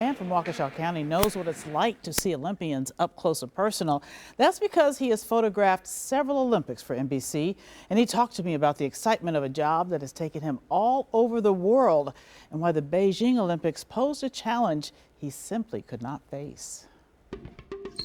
Man from Waukesha County knows what it's like to see Olympians up close and personal. That's because he has photographed several Olympics for NBC, and he talked to me about the excitement of a job that has taken him all over the world and why the Beijing Olympics posed a challenge he simply could not face.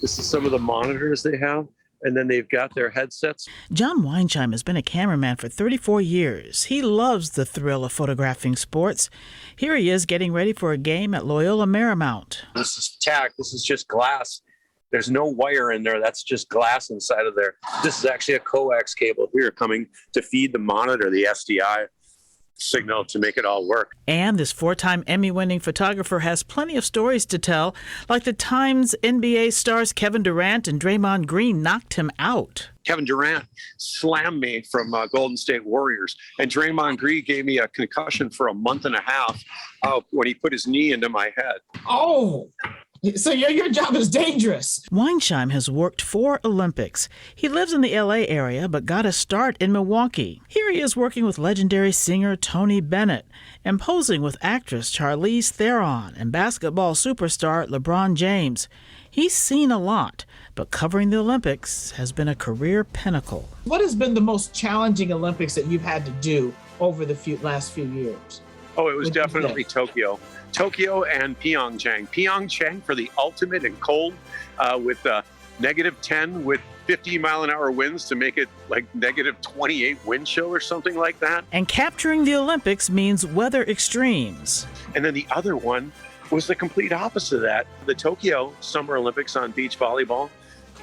This is some of the monitors they have, and then they've got their headsets. John Weinsheim has been a cameraman for 34 years. He loves the thrill of photographing sports. Here he is getting ready for a game at Loyola Marymount. This is tack. This is just glass. There's no wire in there. That's just glass inside of there. This is actually a coax cable here coming to feed the monitor, the SDI signal, to make it all work. And this four-time Emmy-winning photographer has plenty of stories to tell, like the times NBA stars Kevin Durant and Draymond Green knocked him out. Kevin Durant slammed me from Golden State Warriors, and Draymond Green gave me a concussion for a month and a half when he put his knee into my head. Oh! So your job is dangerous. Weinsheim has worked 4 Olympics. He lives in the LA area but got a start in Milwaukee. Here he is working with legendary singer Tony Bennett and posing with actress Charlize Theron and basketball superstar LeBron James. He's seen a lot, but covering the Olympics has been a career pinnacle. What has been the most challenging Olympics that you've had to do over the last few years? Oh, it was definitely Tokyo. Tokyo and Pyeongchang. Pyeongchang for the ultimate and cold with -10 with 50-mile-an-hour winds to make it like -28 wind chill or something like that. And capturing the Olympics means weather extremes. And then the other one was the complete opposite of that. The Tokyo Summer Olympics on beach volleyball,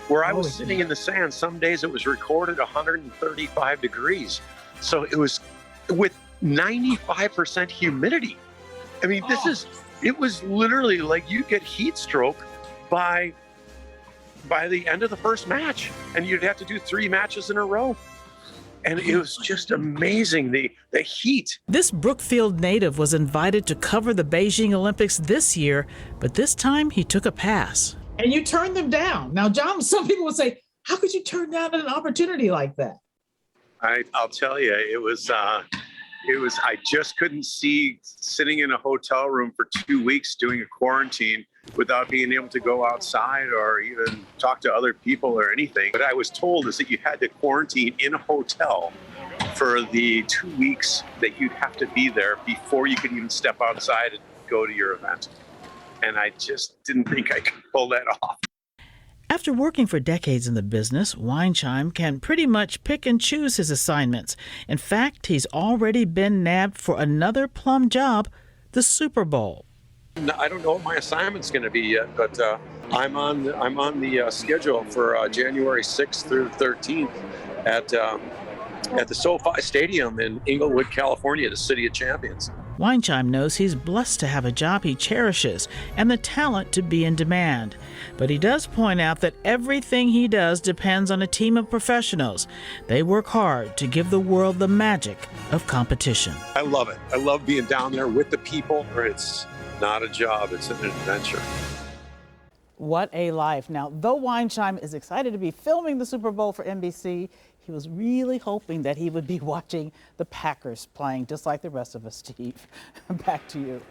where I was sitting in the sand. Some days it was recorded 135 degrees. So it was with 95% humidity. I mean, it was literally like you get heat stroke by the end of the first match, and you'd have to do 3 matches in a row. And it was just amazing, the heat. This Brookfield native was invited to cover the Beijing Olympics this year, but this time he took a pass. And you turned them down. Now, John, some people would say, how could you turn down an opportunity like that? I'll tell you, it was I just couldn't see sitting in a hotel room for 2 weeks doing a quarantine without being able to go outside or even talk to other people or anything. What I was told is that you had to quarantine in a hotel for the 2 weeks that you'd have to be there before you could even step outside and go to your event. And I just didn't think I could pull that off. After working for decades in the business, Weinsheim can pretty much pick and choose his assignments. In fact, he's already been nabbed for another plum job, the Super Bowl. I don't know what my assignment's going to be yet, but I'm on the schedule for January 6th through 13th at the SoFi Stadium in Inglewood, California, the City of Champions. Weinsheim knows he's blessed to have a job he cherishes and the talent to be in demand. But he does point out that everything he does depends on a team of professionals. They work hard to give the world the magic of competition. I love it. I love being down there with the people. It's not a job, it's an adventure. What a life. Now, though Weinsheim is excited to be filming the Super Bowl for NBC, he was really hoping that he would be watching the Packers playing just like the rest of us, Steve. Back to you.